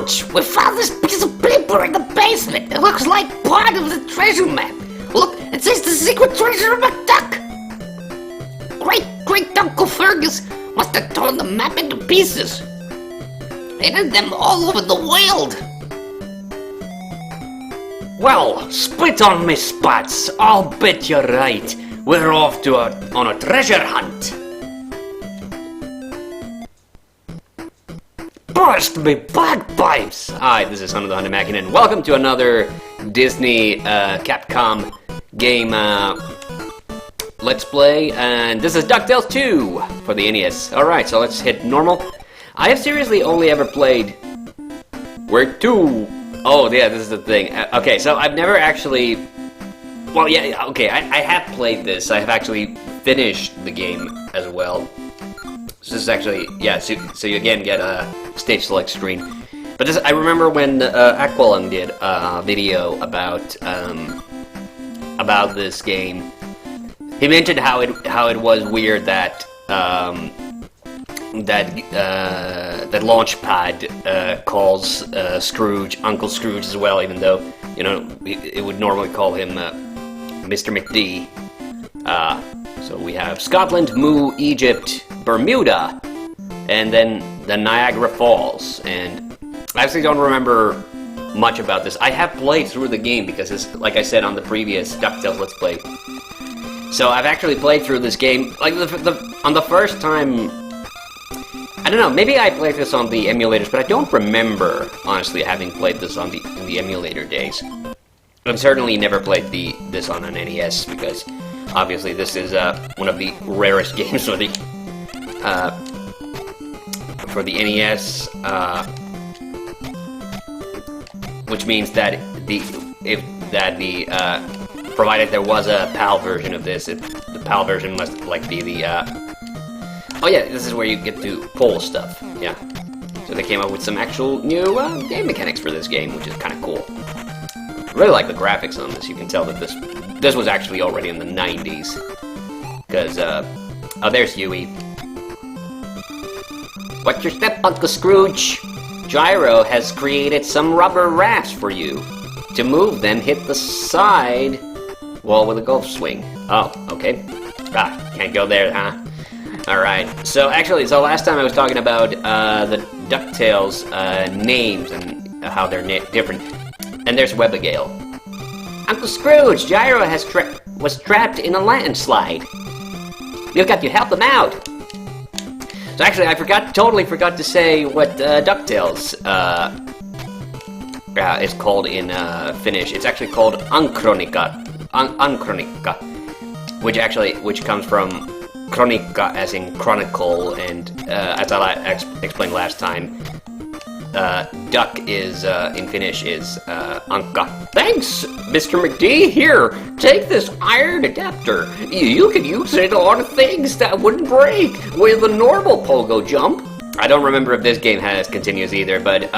Scrooge! We found this piece of paper in the basement. It looks like part of the treasure map. Look, it says the secret treasure of McDuck. Great Uncle Fergus must have torn the map into pieces. They hid them all over the world. Well, spit on me spots. I'll bet you're right. We're off on a treasure hunt. Burst me bagpipes! Hi, this is TheHande, and welcome to another Disney Capcom game Let's Play, and this is Ducktales 2 for the NES. Alright, so let's hit normal. I have seriously only ever played... Where to? Oh, yeah, this is the thing. Okay, so I've never actually... Well, yeah, okay, I have played this. I have actually finished the game as well. So this is actually... Yeah, so you again get a stage select screen. But this, I remember when Aqualung did a video about this game. He mentioned how it was weird that that Launchpad calls Scrooge Uncle Scrooge as well, even though, you know, it would normally call him Mr. McD. So we have Scotland, Moo, Egypt, Bermuda, and then the Niagara Falls. And I actually don't remember much about this. I have played through the game because it's, like I said on the previous DuckTales Let's Play. So I've actually played through this game, like on the first time. I don't know, maybe I played this on the emulators, but I don't remember, honestly, having played this in the emulator days. I've certainly never played this on an NES, because obviously this is one of the rarest games for the NES, which means that provided there was a PAL version of this, the PAL version must be the oh yeah, this is where you get to pull stuff, yeah. So they came up with some actual new game mechanics for this game, which is kind of cool. I really like the graphics on this. You can tell that this was actually already in the 90s. Because, oh, there's Huey. Watch your step, Uncle Scrooge! Gyro has created some rubber rafts for you. To move them, hit the side wall with a golf swing. Oh, okay. Ah, can't go there, huh? Alright, so last time I was talking about the DuckTales names and how they're different. And there's Webigail. Uncle Scrooge, Gyro was trapped in a landslide. You've got to help him out. So actually, I totally forgot to say what DuckTales is called in Finnish. It's actually called Unkronika, which comes from Kronikka as in chronicle, and as I explained last time, duck is in Finnish is Ankka. Thanks, Mr. McD. Here, take this iron adapter. You can use it on things that wouldn't break with a normal pogo jump. I don't remember if this game has continues either, but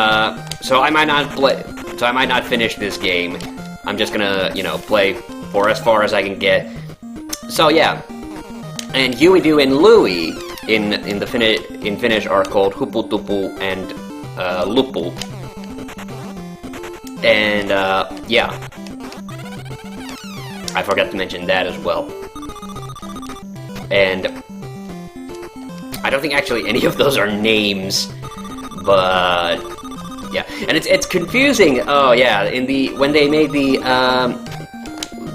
so I might not play. So I might not finish this game. I'm just gonna, you know, play for as far as I can get. So yeah. And Huey, Doo, and Louie in Finnish are called Hupu, Tupu, and Lupu. And yeah, I forgot to mention that as well. And I don't think actually any of those are names, but yeah. And it's confusing. Oh yeah, when they made the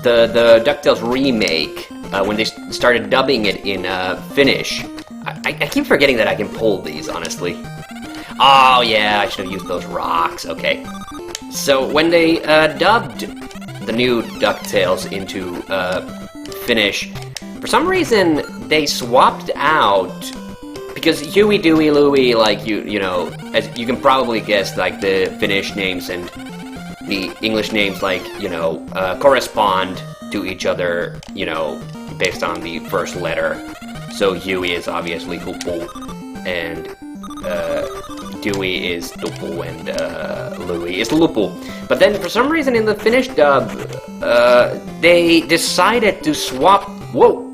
DuckTales remake. When they started dubbing it in Finnish. I keep forgetting that I can pull these, honestly. Oh yeah, I should have used those rocks, okay. So when they dubbed the new DuckTales into Finnish, for some reason they swapped out, because Huey, Dewey, Louie, like, you know, as you can probably guess, like, the Finnish names and the English names, like, you know, correspond to each other, you know, based on the first letter. So Huey is obviously Hupu, and Dewey is Tupu, and Louie is Lupu. But then for some reason in the Finnish dub, they decided to swap... Whoa!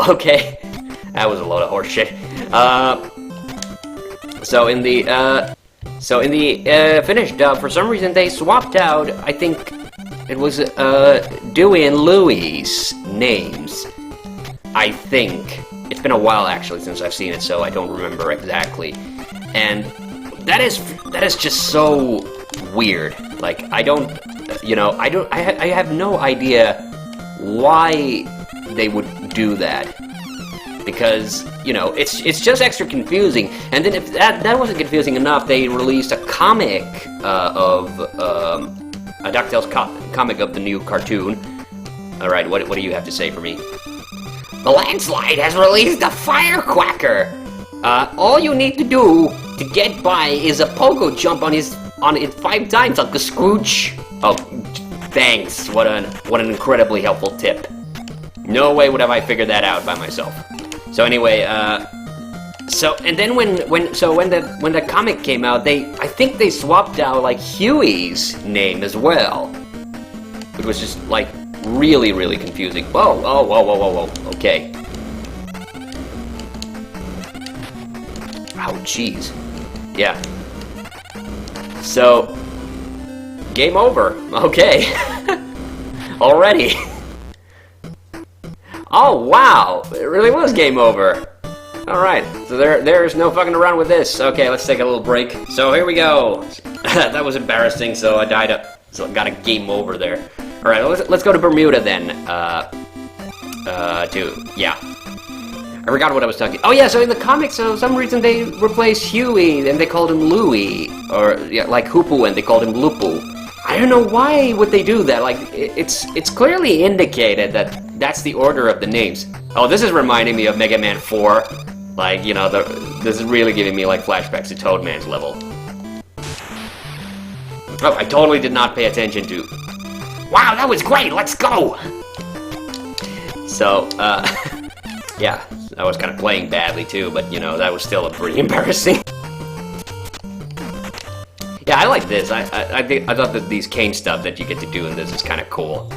Okay, that was a load of horse shit. So in the So in the Finnish dub, for some reason they swapped out, I think it was Dewey and Louie's names. I think. It's been a while actually since I've seen it, so I don't remember exactly. And that is just so weird. Like, I have no idea why they would do that. Because, you know, it's just extra confusing. And then if that wasn't confusing enough, they released a comic of a DuckTales comic of the new cartoon. Alright, what do you have to say for me? The landslide has released a firecracker. All you need to do to get by is a pogo jump on it 5 times, Uncle Scrooge. Oh, thanks. What an incredibly helpful tip. No way would have I figured that out by myself. So anyway, and then when the comic came out, I think they swapped out like Huey's name as well. It was just like really, really confusing. Whoa, okay. Oh, jeez. Yeah. So, game over. Okay. Already. Oh, wow. It really was game over. Alright, so there's no fucking around with this. Okay, let's take a little break. So here we go. That was embarrassing, so I so I got a game over there. Alright, let's go to Bermuda then. Yeah. I forgot what I was talking. Oh yeah, so in the comics, for some reason they replaced Huey and they called him Louie, or yeah, like Hoopu and they called him Lupu. I don't know why would they do that. Like it's clearly indicated that that's the order of the names. Oh, this is reminding me of Mega Man 4. Like, you know, this is really giving me like flashbacks to Toadman's level. Oh, I totally did not pay attention to. Wow, that was great. Let's go. So, yeah, I was kind of playing badly too, but you know, that was still pretty embarrassing. Yeah, I like this. I thought that these cane stuff that you get to do in this is kind of cool.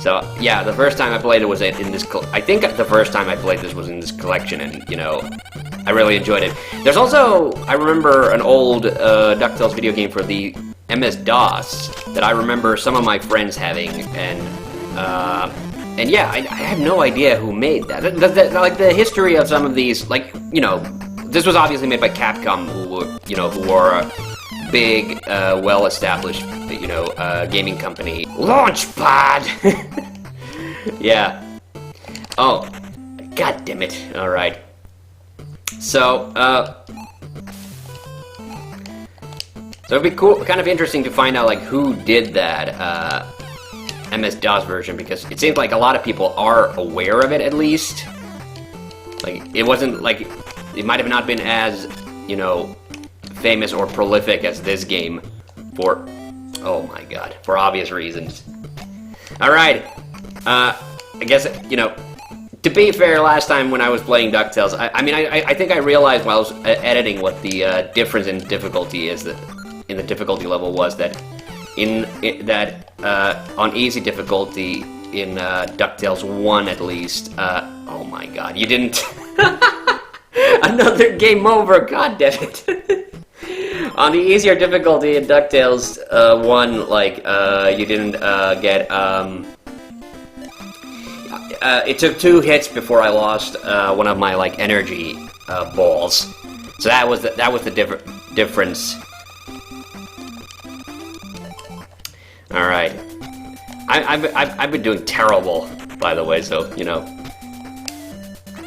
So yeah, the first time I played it was in this. I think the first time I played this was in this collection, and you know, I really enjoyed it. There's also, I remember an old DuckTales video game for the MS-DOS that I remember some of my friends having, and yeah, I have no idea who made that. Like the history of some of these, like, you know, this was obviously made by Capcom, who were a big, well-established, you know, gaming company. Launchpad! Yeah. Oh, god damn it. Alright. So, so it'd be cool, kind of interesting to find out, like, who did that, MS-DOS version, because it seems like a lot of people are aware of it, at least. Like, it wasn't, like, it might have not been as, you know, famous or prolific as this game for, oh my god, for obvious reasons. Alright, I guess, you know, to be fair, last time when I was playing DuckTales, I think I realized while I was editing what the difference in difficulty is, that in the difficulty level was that on easy difficulty in DuckTales 1 at least, oh my god, you didn't... Another game over, god damn it. On the easier difficulty in DuckTales 1, like, you didn't get, it took 2 hits before I lost one of my, like, energy balls. So that was the difference. Alright. I've been doing terrible, by the way, so, you know.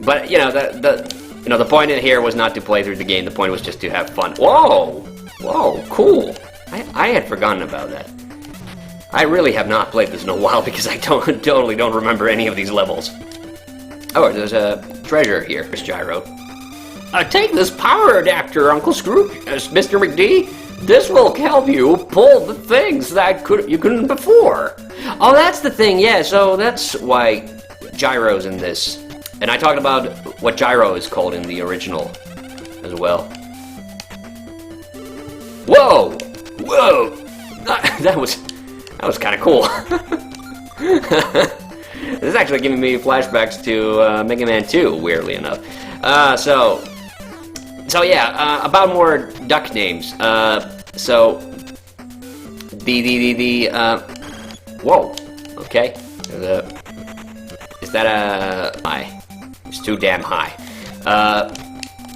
But, you know, the point in here was not to play through the game, the point was just to have fun. Whoa! Whoa, cool! I had forgotten about that. I really have not played this in a while because I totally don't remember any of these levels. Oh, there's a treasure here, Miss Gyro. Take this power adapter, Uncle Scrooge, Mr. McD. This will help you pull the things that you couldn't before. Oh, that's the thing, yeah, so that's why Gyro's in this. And I talked about what Gyro is called in the original as well. Whoa! Whoa! That was kind of cool. This is actually giving me flashbacks to Mega Man 2, weirdly enough. So, So yeah, about more duck names. So whoa. Okay. Is that a high? It's too damn high.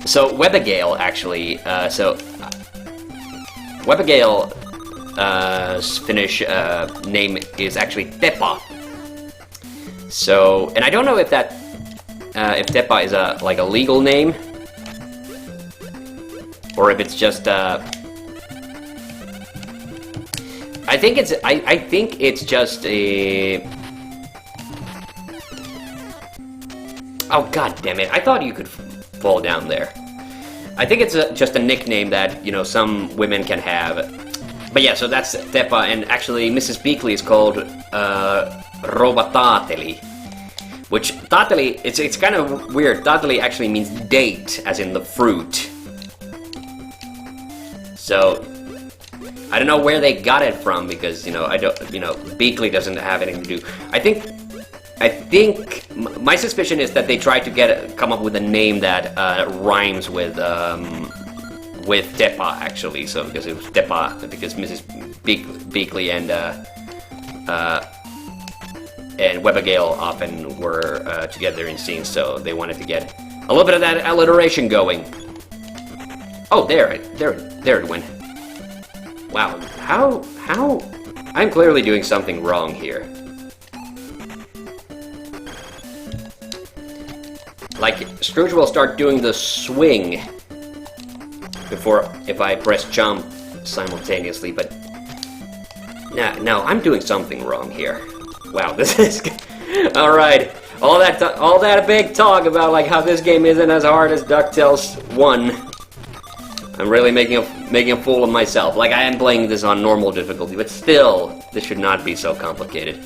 So Webbergale actually. So Webbergale. Finnish name is actually Teppa. So, and I don't know if that if Teppa is a legal name or if it's just I think it's just a. Oh god damn it! I thought you could fall down there. I think it's just a nickname that some women can have. But yeah, so that's Teppa, and actually Mrs. Beakley is called Rouva Taateli, which Taateli, it's kind of weird. Taateli actually means date, as in the fruit. So I don't know where they got it from because I don't Beakley doesn't have anything to do. I think my suspicion is that they tried to come up with a name that rhymes with Teppa actually, so because it was Teppa, because Mrs. Beakley and Webbergale often were together in scenes, so they wanted to get a little bit of that alliteration going. Oh, there it went. Wow, how? I'm clearly doing something wrong here. Like, Scrooge will start doing the swing if I press jump simultaneously, but no, I'm doing something wrong here. Wow, this is all right. All that big talk about like how this game isn't as hard as Ducktales 1. I'm really making a fool of myself. Like I am playing this on normal difficulty, but still, this should not be so complicated.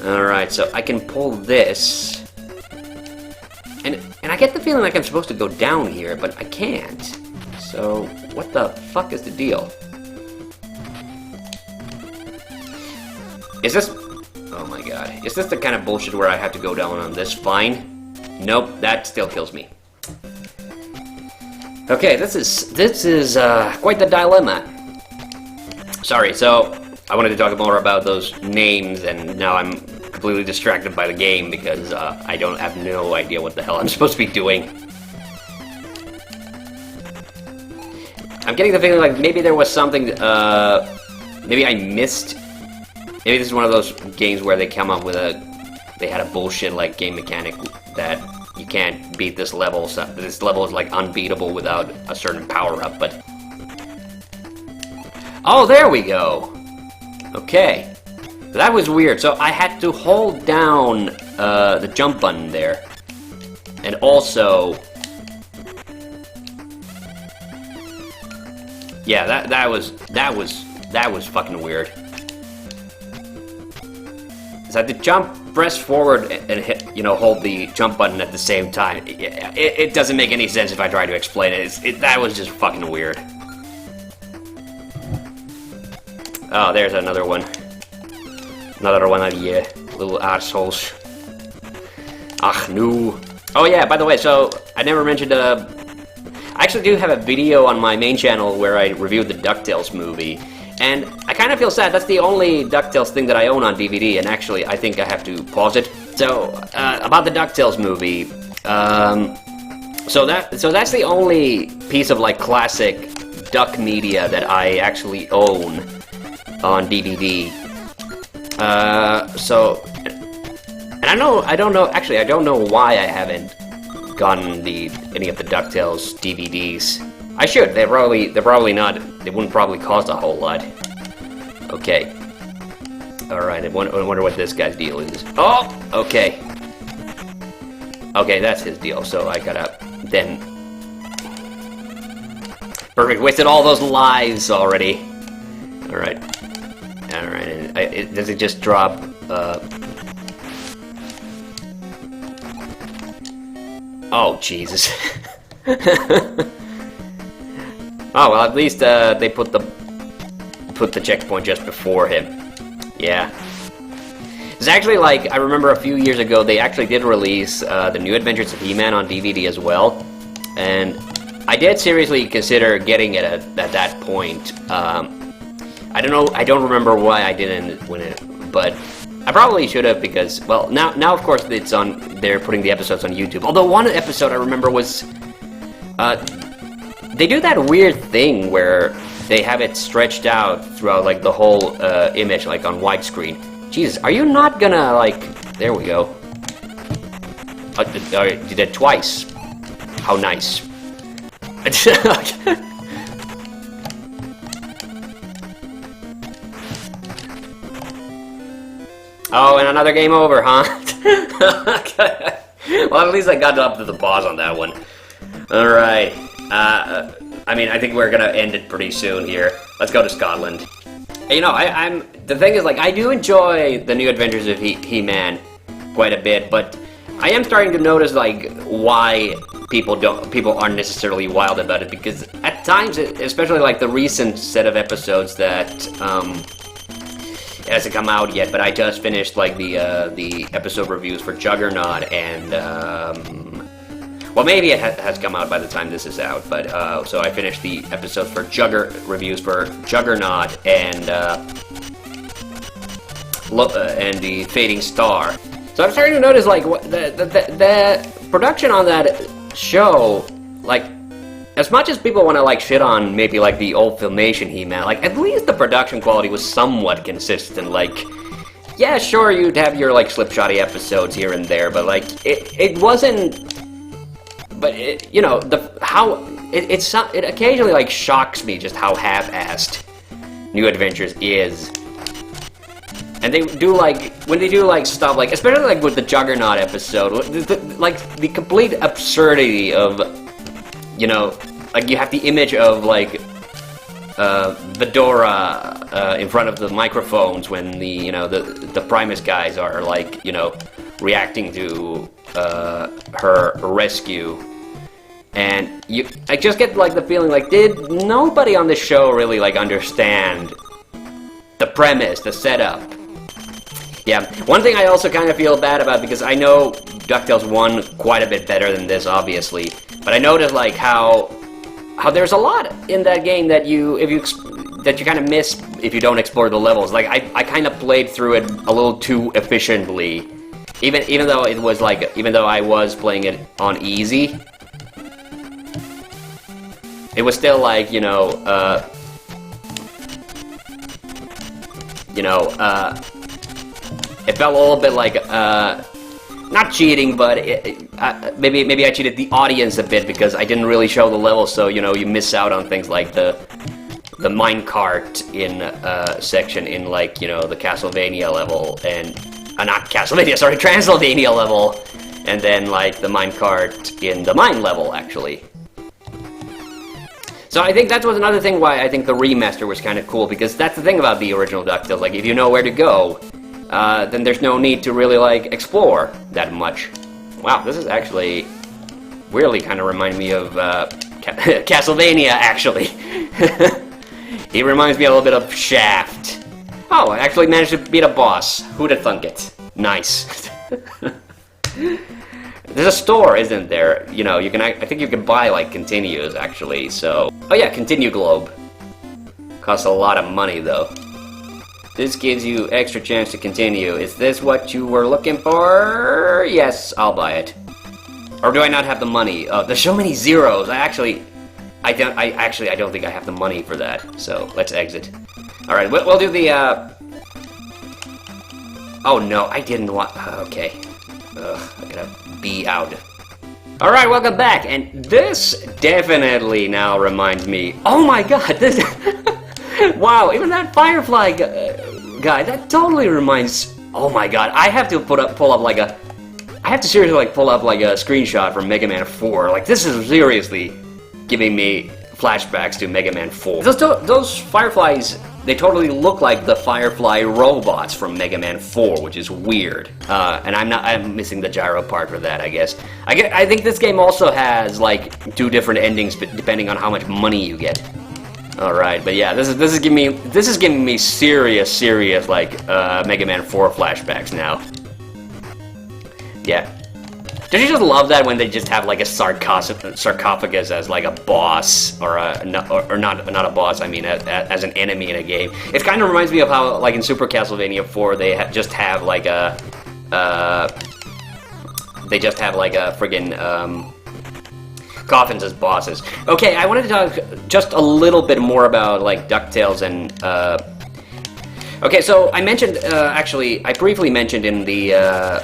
All right, so I can pull this, and I get the feeling like I'm supposed to go down here, but I can't. So, what the fuck is the deal? Is this... Oh my god. Is this the kind of bullshit where I have to go down on this? Fine. Nope, that still kills me. Okay, this is quite the dilemma. Sorry, so I wanted to talk more about those names, and now I'm completely distracted by the game because I have no idea what the hell I'm supposed to be doing. I'm getting the feeling like maybe there was something, maybe I missed. Maybe this is one of those games where they come up with they had a bullshit like game mechanic that you can't beat this level, so this level is like unbeatable without a certain power-up, but... Oh, there we go! Okay. That was weird, so I had to hold down the jump button there. And also... Yeah, that was fucking weird. So I had to jump, press forward, and hit, hold the jump button at the same time. It doesn't make any sense if I try to explain it. That was just fucking weird. Oh, there's another one. Another one of you little assholes. Ach, no. Oh yeah, by the way, so I never mentioned I actually do have a video on my main channel where I reviewed the Ducktales movie, and I kind of feel sad. That's the only Ducktales thing that I own on DVD, and actually I think I have to pause it. So, about the Ducktales movie, so that's the only piece of like classic duck media that I actually own on DVD. And I don't know why I haven't gotten any of the Ducktales DVDs. I should. They're probably not. They wouldn't probably cost a whole lot. Okay. All right. I wonder what this guy's deal is. Oh. Okay. Okay, that's his deal. So I gotta then. Perfect. Wasted all those lives already. All right. All right. And does it just drop? Oh, Jesus. Oh, well, at least they put the checkpoint just before him. Yeah. It's actually like, I remember a few years ago, they actually did release the New Adventures of He-Man on DVD as well. And I did seriously consider getting it at that point. I don't know. I don't remember why I didn't win it, but I probably should have because, well, now of course it's on. They're putting the episodes on YouTube. Although one episode I remember was, they do that weird thing where they have it stretched out throughout like the whole image, like on widescreen. Jesus, are you not gonna like? There we go. Did it twice. How nice. Oh, and another game over, huh? Well, at least I got up to the boss on that one. Alright. I mean, I think we're gonna end it pretty soon here. Let's go to Scotland. You know, the thing is, like, I do enjoy the New Adventures of He-Man quite a bit, but I am starting to notice, like, why people aren't necessarily wild about it, because at times, especially like the recent set of episodes that it hasn't come out yet, but I just finished like the episode reviews for Juggernaut and well, maybe it has come out by the time this is out, but so I finished the episodes for reviews for Juggernaut and the Fading Star. So I'm starting to notice like the production on that show, like, as much as people want to like shit on maybe like the old Filmation He-Man, like at least the production quality was somewhat consistent. Like, yeah, sure, you'd have your like slipshotty episodes here and there, but like it wasn't. But it, you know, it occasionally like shocks me just how half-assed New Adventures is. And they do like, when they do like stuff like, especially like with the Juggernaut episode, like the complete absurdity of, you know, like you have the image of like Vedora in front of the microphones when the, you know, the Primus guys are like, you know, reacting to her rescue. And I just get like the feeling like, did nobody on the show really like understand the premise, the setup? Yeah, one thing I also kind of feel bad about, because I know DuckTales 1 quite a bit better than this, obviously, but I noticed like how there's a lot in that game that you kind of miss if you don't explore the levels. Like I kind of played through it a little too efficiently, even though it was like, even though I was playing it on easy, it was still like, you know, it felt a little bit like, not cheating, but maybe I cheated the audience a bit because I didn't really show the levels, so, you know, you miss out on things like the minecart in section in, like, you know, the Castlevania level, and, not Castlevania, sorry, Transylvania level, and then, like, the minecart in the mine level, actually. So I think that was another thing why I think the remaster was kind of cool, because that's the thing about the original DuckTales, like, if you know where to go, then there's no need to really, like, explore that much. Wow, this is actually weirdly kind of remind me of Castlevania, actually. He reminds me a little bit of Shaft. Oh, I actually managed to beat a boss. Who'd have thunk it? Nice. There's a store, isn't there? You know, you can. I think you can buy, like, continues, actually, so... Oh yeah, Continue Globe. Costs a lot of money, though. This gives you extra chance to continue. Is this what you were looking for? Yes, I'll buy it. Or do I not have the money? There's so many zeros. I don't think I have the money for that. So let's exit. All right, we'll do the. Oh no, I didn't want. Okay. Ugh, I gotta be out. All right, welcome back, and this definitely now reminds me. Oh my God, this. Wow, even that Firefly guy, that totally reminds. Oh my God, I have to pull up like a. I have to seriously like pull up like a screenshot from Mega Man 4. Like, this is seriously giving me flashbacks to Mega Man 4. Those Fireflies, they totally look like the Firefly robots from Mega Man 4, which is weird. And I'm missing the gyro part for that, I guess. I think this game also has like 2 different endings depending on how much money you get. All right, but yeah, this is giving me serious like Mega Man 4 flashbacks now. Yeah. Don't you just love that when they just have like a sarcophagus as like a boss, or not a boss? I mean, as an enemy in a game. It kind of reminds me of how, like in Super Castlevania 4, they just have like a friggin' coffins as bosses. Okay, I wanted to talk just a little bit more about like Ducktales and. Okay, so I mentioned, actually, I briefly mentioned in the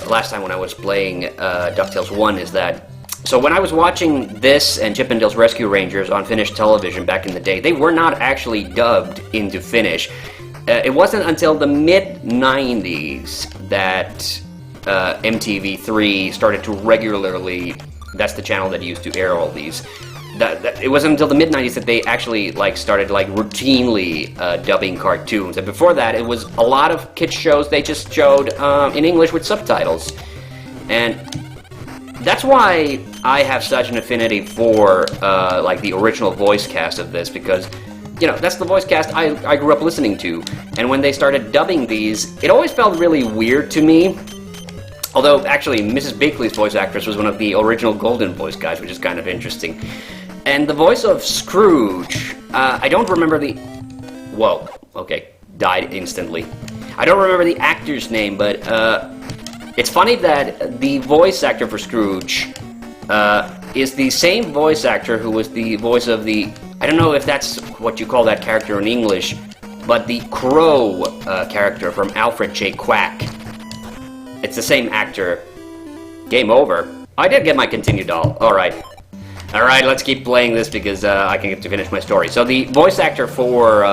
last time when I was playing DuckTales 1 is that, so when I was watching this and Chip 'n Dale's Rescue Rangers on Finnish television back in the day, they were not actually dubbed into Finnish. It wasn't until the mid-90s that MTV3 started to regularly, that's the channel that used to air all these, it wasn't until the mid-90s that they actually started routinely dubbing cartoons. And before that, it was a lot of kids shows they just showed in English with subtitles. And that's why I have such an affinity for the original voice cast of this, because that's the voice cast I grew up listening to. And when they started dubbing these, it always felt really weird to me. Although, actually, Mrs. Bakley's voice actress was one of the original Golden Voice guys, which is kind of interesting. And the voice of Scrooge, I don't remember the... Whoa, okay, died instantly. I don't remember the actor's name, but it's funny that the voice actor for Scrooge is the same voice actor who was the voice of the... I don't know if that's what you call that character in English, but the Crow character from Alfred J. Quack. It's the same actor. Game over. I did get my continue doll. Alright. Alright, let's keep playing this because I can get to finish my story. So the voice actor for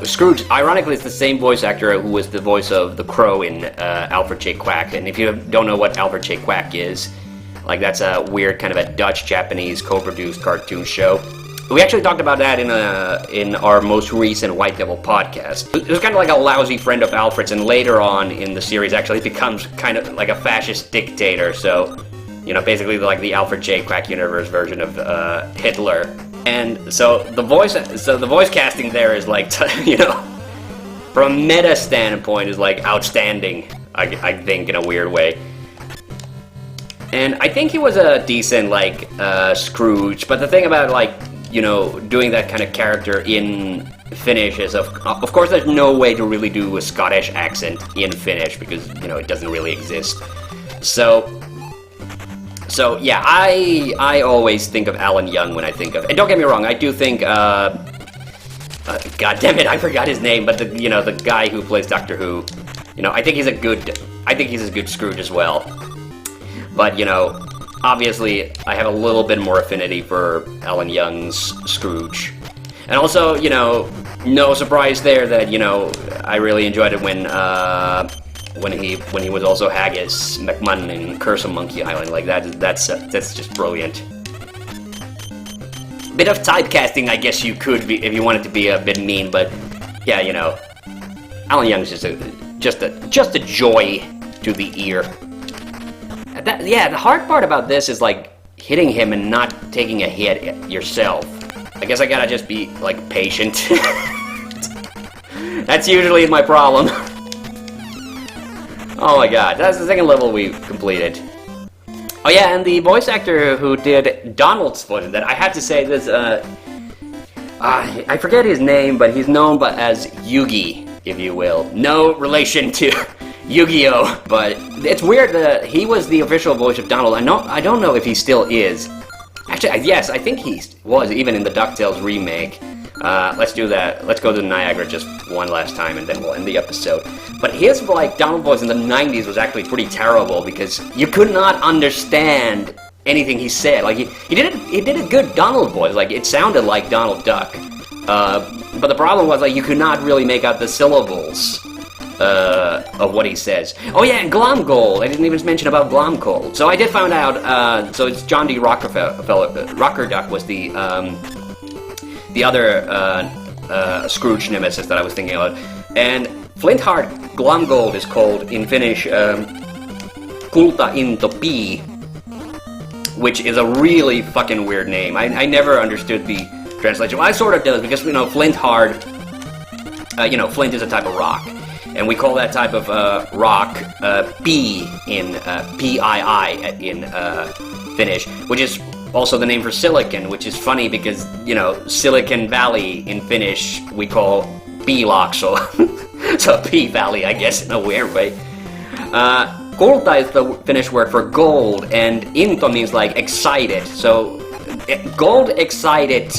Scrooge, ironically, it's the same voice actor who was the voice of the Crow in Alfred J. Quack. And if you don't know what Alfred J. Quack is, that's a weird kind of a Dutch-Japanese co-produced cartoon show. We actually talked about that in our most recent White Devil podcast. It was kind of like a lousy friend of Alfred's, and later on in the series actually becomes kind of like a fascist dictator. So, basically like the Alfred J. Quack universe version of Hitler. And so the voice casting there is from a meta standpoint is outstanding. I think in a weird way. And I think he was a decent Scrooge. But the thing about doing that kind of character in Finnish is, of course, there's no way to really do a Scottish accent in Finnish because, it doesn't really exist. So yeah, I always think of Alan Young when I think of, and don't get me wrong, I do think, God damn it, I forgot his name, but the guy who plays Doctor Who, I think he's a good Scrooge as well. But, obviously, I have a little bit more affinity for Alan Young's Scrooge. And also, no surprise there that, I really enjoyed it when he was also Haggis McMahon in Curse of Monkey Island. That's just brilliant. Bit of typecasting, I guess you could be, if you wanted to be a bit mean, but yeah, Alan Young's just a joy to the ear. The hard part about this is hitting him and not taking a hit yourself. I guess I gotta just be patient. That's usually my problem. Oh my god, that's the second level we completed. Oh yeah, and the voice actor who did Donald's voice, that I have to say this, I forget his name, but he's known as Yugi, if you will. No relation to Yu-Gi-Oh! But it's weird that he was the official voice of Donald. I don't know if he still is. Actually, yes, I think he was, even in the DuckTales remake. Let's do that. Let's go to Niagara just one last time, and then we'll end the episode. But his, Donald voice in the 90s was actually pretty terrible, because you could not understand anything he said. He did a good Donald voice. It sounded like Donald Duck. But the problem was, you could not really make out the syllables of what he says. Oh yeah, and Glomgold. I didn't even mention about Glomgold. So I did find out, so it's John D. Rockerduck was the other Scrooge nemesis that I was thinking of. And Flintheart Glomgold is called, in Finnish, Kulta into Pii, which is a really fucking weird name. I never understood the translation. Well, I sort of does, because, Flintheart, Flint is a type of rock. And we call that type of rock P in Pii in Finnish, which is also the name for silicon, which is funny because, you know, Silicon Valley in Finnish we call Piilaakso. So P-Valley, I guess, in a weird way. Kulta is the Finnish word for gold, and into means like excited. So gold excited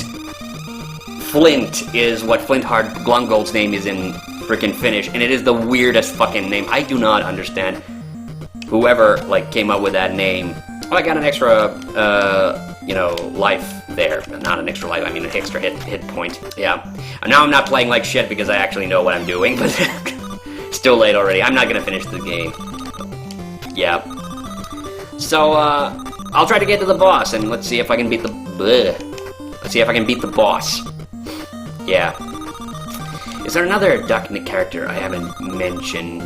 Flint is what Flintheart Glungold's name is in frickin' Finnish, and it is the weirdest fucking name. I do not understand whoever like came up with that name. Oh, I got an extra, you know, life there. Not an extra life, I mean an extra hit point. Yeah. And now I'm not playing like shit because I actually know what I'm doing, but it's too late already. I'm not gonna finish the game. Yeah. So, I'll try to get to the boss, and let's see if I can beat the... Let's see if I can beat the boss. Yeah. Is there another Ducknick character I haven't mentioned?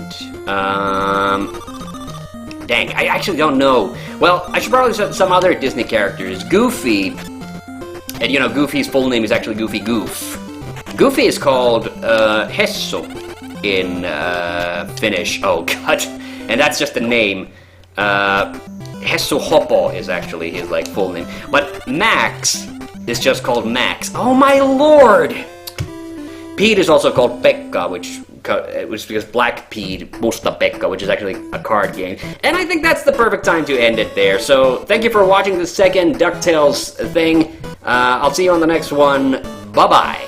Dang, I actually don't know. Well, I should probably say some other Disney characters. Goofy, and you know, Goofy's full name is actually Goofy Goof. Goofy is called Hessu in Finnish. Oh god, and that's just a name. Hessu Hoppo is actually his like full name, but Max is just called Max. Oh my lord! Pete is also called Pekka, which it was because Black Pete, Musta Pekka, which is actually a card game. And I think that's the perfect time to end it there. So thank you for watching the second DuckTales thing. I'll see you on the next one. Bye-bye.